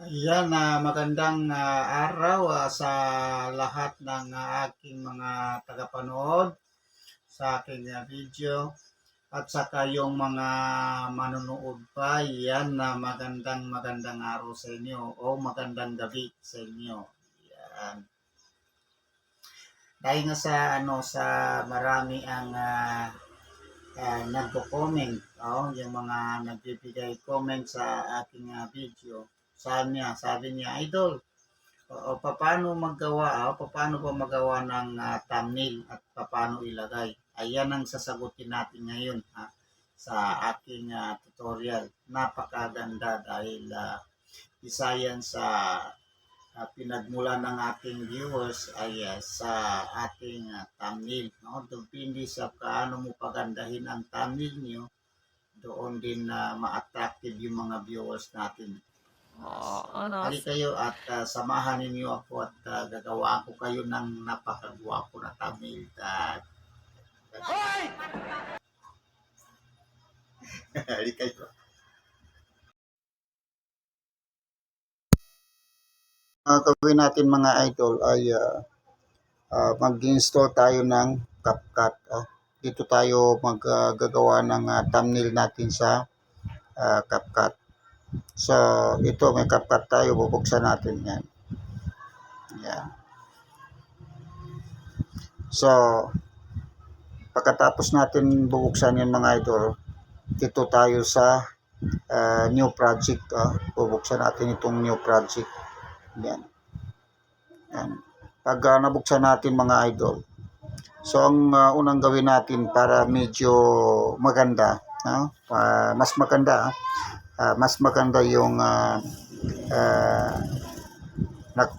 Ayan, magandang araw sa lahat ng aking mga tagapanood sa aking video at saka yung mga manonood pa. Yan, magandang araw sa inyo o magandang gabi sa inyo. Yan. Dahil nga sa marami ang nagko-comment, yung mga nagbibigay comment sa aking video. Sabi niya, Idol, paano paano ba magawa ng thumbnail at paano ilagay? Ayan ang sasagutin natin ngayon sa aking tutorial. Napakaganda dahil isa yan sa pinagmula ng ating viewers ay sa ating thumbnail. No? Depende sa paano mo pagandahin ang thumbnail nyo, doon din ma-attractive yung mga viewers natin. Hali kayo at samahan ninyo ako at gagawaan ko kayo ng napakagwapo na thumbnail. Hali kayo. Gawin natin mga idol ay mag-install tayo ng CapCut. Dito tayo maggagawa ng thumbnail natin sa CapCut. So, ito may CapCut tayo, bubuksan natin yan. Yan. So, pagkatapos natin bubuksan yan mga idol, dito tayo sa new project. Bubuksan natin itong new project. Yan. Yan. Pag nabuksan natin mga idol, so ang unang gawin natin para medyo maganda, mas maganda yung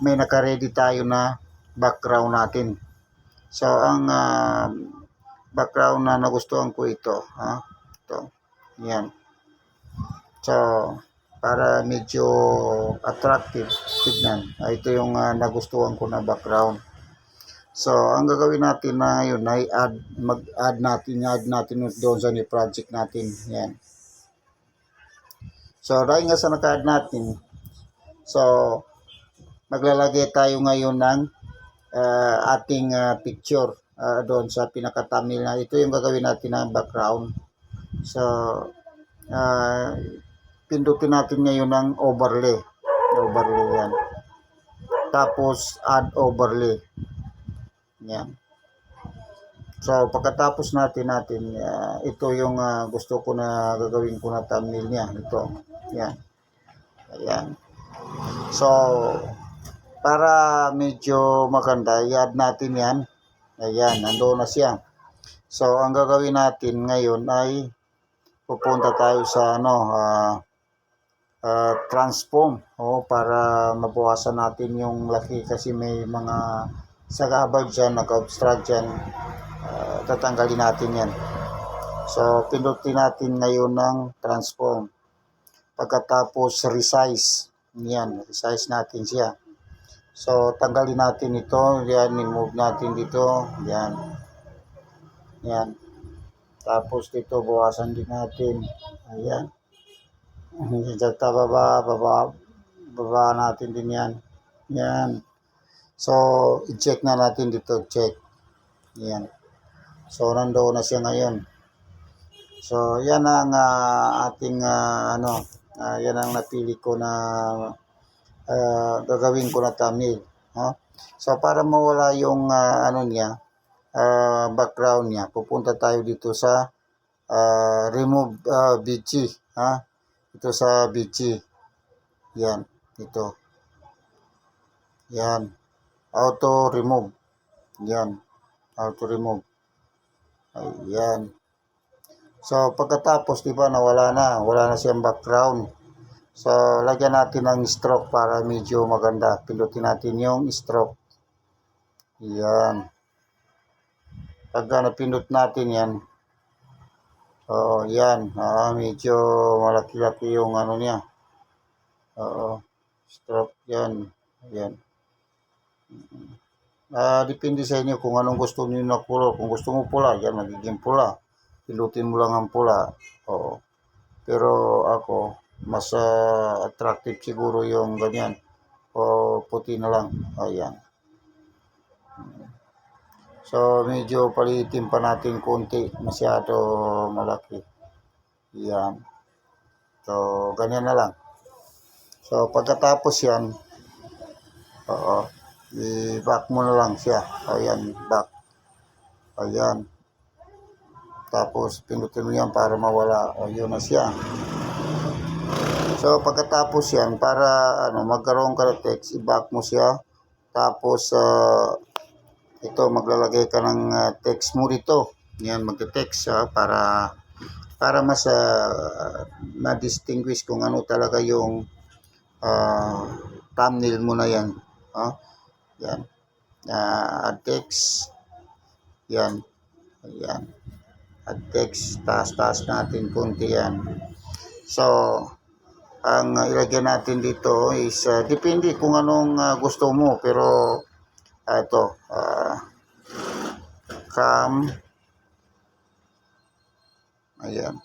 may naka-ready tayo na background natin. So ang background na nagustuhan ko ito, ito. Yan. So para medyo attractive tignan, ito yung nagustuhan ko na background. So ang gagawin natin na ngayon ay mag-add natin doon sa new project natin. Yan. So dahil nga sa naka-add natin, so maglalagay tayo ngayon ng ating picture doon sa pinaka-thumbnail na ito yung gagawin natin na background. So pindutin natin ngayon ng overlay yan, tapos add overlay yan. So pagkatapos natin ito yung gusto ko na gagawin ko na thumbnail niya, ito yan. Ayan. So para medyo maganda, i-add natin yan. Ayan, nandoon na siya. So ang gagawin natin ngayon ay pupunta tayo sa transform para mabawasan natin yung laki kasi may mga sagabag dyan, naka-obstruct dyan. Tatanggalin natin yan. So pindutin natin ngayon ng transform. Pagkatapos resize, yan, resize natin siya. So tanggalin natin ito, yan, i-move natin dito, yan. Yan. Tapos dito bawasan din natin. Ayan. Dito baba natin din yan. Yan. So i-check na natin dito, check. Yan. So nandoon na siya ngayon. So yan ang ating yan ang napili ko na gagawin ko na thumbnail. So para mawala yung background niya, pupunta tayo dito sa remove BG. Ito sa BG. Yan, ito. Yan. Auto remove. Yan. Auto remove. Ayan. So pagkatapos, di ba, wala na siyang background. So lagyan natin ng stroke para medyo maganda. Pindutin natin yung stroke. Yan. Pag napindot natin yan, yan, medyo malaki-laki yung niya. Stroke yan. Yan. Depende sa inyo kung anong gusto niyo na color. Kung gusto mo pula, yan, magiging pula. Pindutin mo lang ang pula. Pero ako, Mas attractive siguro yung ganyan. O puti na lang. Ayan. So, medyo palitin pa natin konti. Masyado malaki. Yan. So, ganyan na lang. So, pagkatapos yan, oo, i-back mo na lang siya. Ayan, back. Ayan. Tapos, pinutin mo yan para mawala. O, yun na siya. So, pagkatapos yan, para magkaroon ka ng text, i-back mo siya. Tapos, ito, maglalagay ka ng text mo dito. Yan, magte-text para mas na-distinguish kung ano talaga yung thumbnail mo na yan. Yan. Add text. Yan. Ayan. Add text. Taas-taas natin konti yan. So, ang ilagay natin dito is depende kung anong gusto mo. Pero, ito, come. Ayan.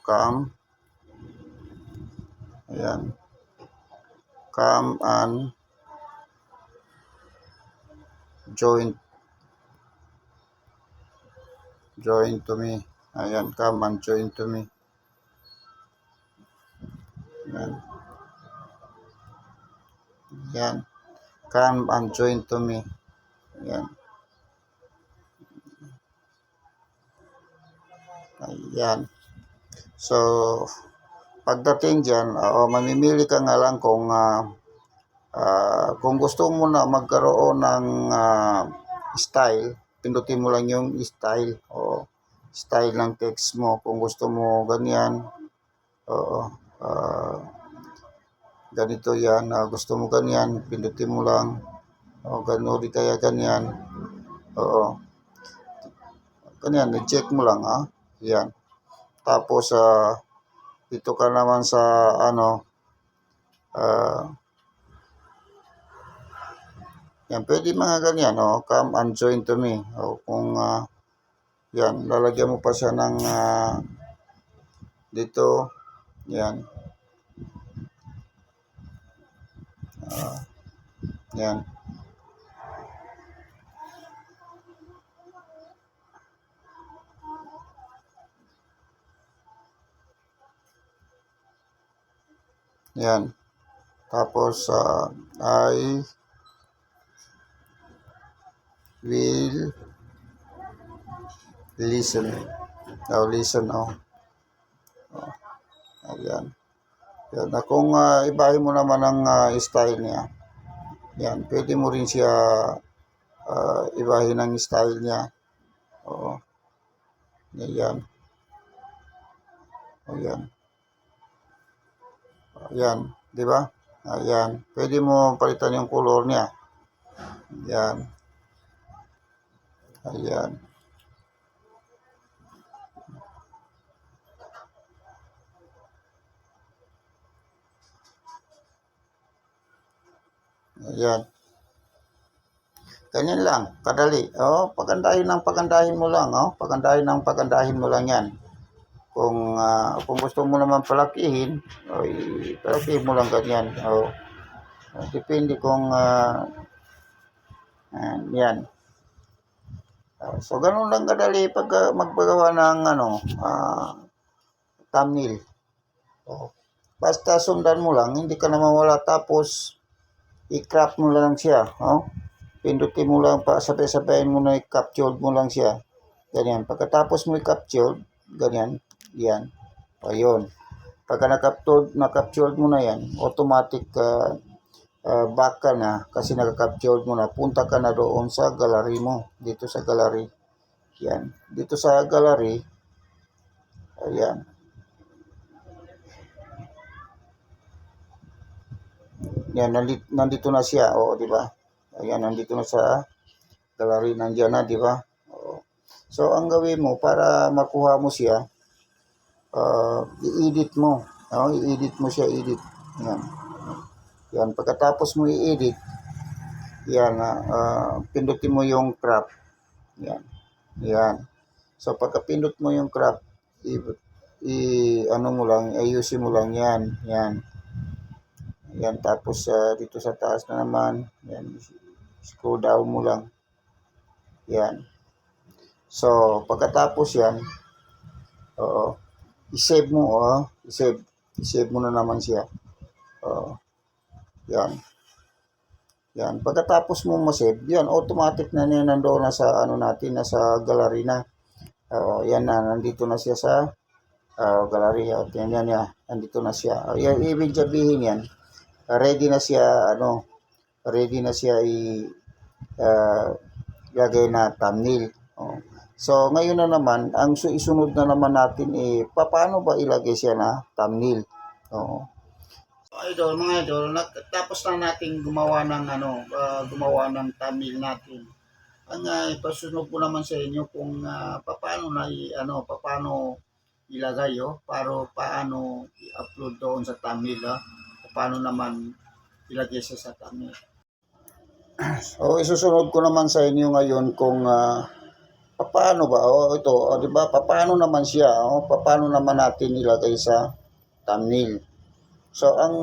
Come. Ayan. Come and join to me. Ayan, come and join to me. Ayan. Ayan. Come and join to me. Ayan. Ayan. So, pagdating dyan, mamimili ka nga lang kung gusto mo na magkaroon ng style, pindutin mo lang yung style o style ng text mo. Kung gusto mo ganyan, ganito yan, gusto mo ganyan, pindutin mo lang. O gano'n, di kaya ganyan. Oo. Ganyan, i-check mo lang, Yan. Tapos, dito ka naman sa, yan, pwede mga ganyan, come and join to me. O kung, yan, lalagyan mo pa siya ng, dito, yan. Yan. Yan. Tapos, I will listen. Listen, Ayan. Yan. Kung ibahin mo naman ang style niya, yan, pwede mo rin siya ibahin ang style niya. Oo. Ayan. Ayan. Ayan. Di ba? Ayan. Pwede mo palitan yung color niya. Ayan. Ayan. Ayan. Ganyan lang, kadali. Pagandahin mo lang, pagandahin mo lang yan. Kung gusto mo naman palakihin, palakihin mo lang ganyan. Depende kung yan. So, ganun lang kadali pag magpagawa ng thumbnail. Basta sundan mo lang, hindi ka na mawala. Tapos, i-crop mo lang siya. Pindutin mo lang, sabay-sabayin mo na i-capture mo lang siya. Ganyan. Pagkatapos mo i-capture, ganyan. Yan. Ayun. Pagka na-capture mo na yan, automatic back ka na kasi naka-capture mo na. Punta ka na doon sa gallery mo. Dito sa gallery. Yan. Dito sa gallery. Ayan. Yan. Nandito na siya. Di ba? Ayan. Nandito na sa gallery. Nandiyan na, di ba? So, ang gawin mo para makuha mo siya, i-edit mo. I-edit mo siya, edit. Yan. Yan. Pagkatapos mo i-edit, yan, pindutin mo yung crop. Yan. Yan. So, pagkapindot mo yung crop, ano mo lang, ayusin mo lang yan. Yan. Yan, tapos dito sa taas na naman, yan, scroll down mo lang. Yan. So, pagkatapos yan, oo, i-save mo, i-save mo na naman siya. Yan. Yan. Pagkatapos mo ma-save, yan, automatic na niya nandoon na sa ano natin, nasa gallery na. Yan na, nandito na siya sa gallery. Yan, nandito na siya. Yan, ibig sabihin yan, ready na siya, ready na siya lagay na thumbnail. So, ngayon na naman, ang isunod na naman natin paano ba ilagay siya na thumbnail? Idol, mga idol, tapos na natin gumawa ng gumawa ng thumbnail natin. Ang ipasunod ko naman sa inyo kung paano ilagay paano i-upload doon sa thumbnail, paano naman ilagay siya sa thumbnail. So, isusunod ko naman sa inyo ngayon kung paano ba ito, di ba? Paano naman siya, paano naman natin ilagay sa thumbnail. So, ang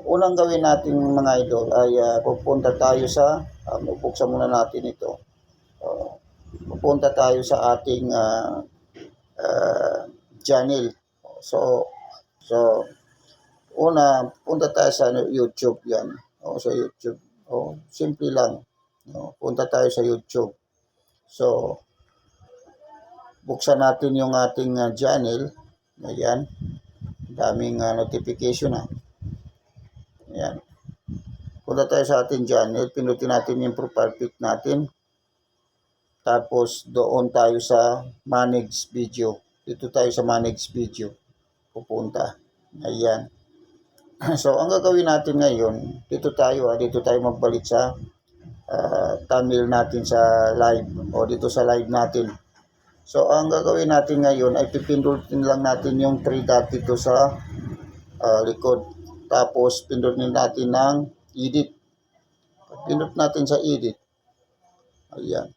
unang gawin natin mga idol ay pupunta tayo sa, buksan muna natin ito. Pupunta tayo sa ating channel. So, una, punta tayo sa YouTube yan. Sa YouTube. Simple lang. Punta tayo sa YouTube. So, buksan natin yung ating channel. Ayan. Daming notification na. Ayan. Punta tayo sa ating channel. Pinutin natin yung profile pic natin. Tapos doon tayo sa manage video. Dito tayo sa manage video. Pupunta. Ayan. So, ang gagawin natin ngayon, dito tayo magbalik sa thumbnail natin sa live. Dito sa live natin. So, ang gagawin natin ngayon ay pipindutin lang natin yung 3 dot dito sa likod. Tapos, pindutin natin ng edit. Pindot natin sa edit. Ayan.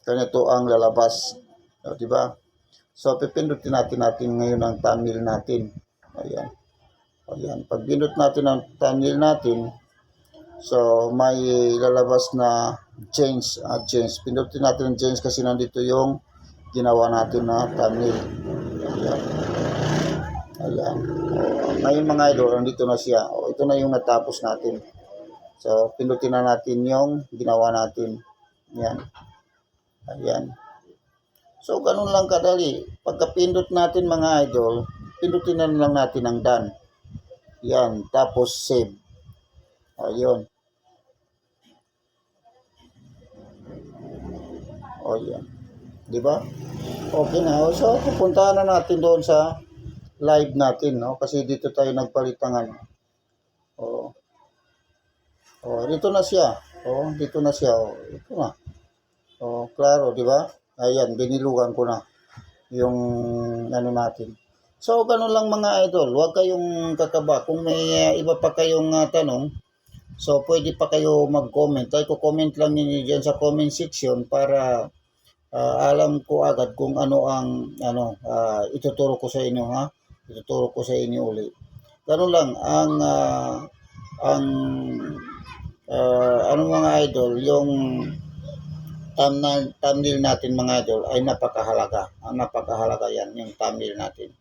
Ganito ang lalabas. Diba? So, pipindutin natin ngayon ang thumbnail natin. Ayan. Ayan. Pag pindot natin ang thumbnail natin, so, may lalabas na change. Change. Pindutin natin ang change kasi nandito yung ginawa natin na thumbnail. Ayan. Ayan. Ngayon mga idol, nandito na siya. Ito na yung natapos natin. So, pindutin na natin yung ginawa natin. Ayan. Ayan. So, ganun lang kadali. Pagka-pindot natin mga idol, pindutin na lang natin ang done. Ayan. Tapos, save. Ayun. Ayan. Diba? Okay na. So, pupuntahan na natin doon sa live natin, kasi dito tayo nagpalitangan. Dito na siya. Dito na siya. Ito na. Klaro, di ba? Ayan, binilugan ko na yung natin. So, ganun lang mga idol. Huwag kayong kakaba. Kung may iba pa kayong tanong, so pwede pa kayo mag-comment. Ay, comment lang niyo dyan sa comment section para alam ko agad kung ano ang ituturo ko sa inyo, Ituturo ko sa inyo uli. Ganun lang ang mga idol, yung thumbnail natin mga idol ay napakahalaga. Ang napakahalaga yan, yung thumbnail natin.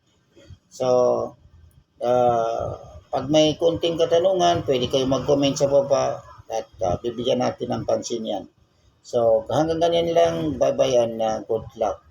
So, pag may konting katanungan, pwede kayo mag-comment sa baba at bibigyan natin ng pansin yan. So, hanggang ganyan lang. Bye-bye and good luck.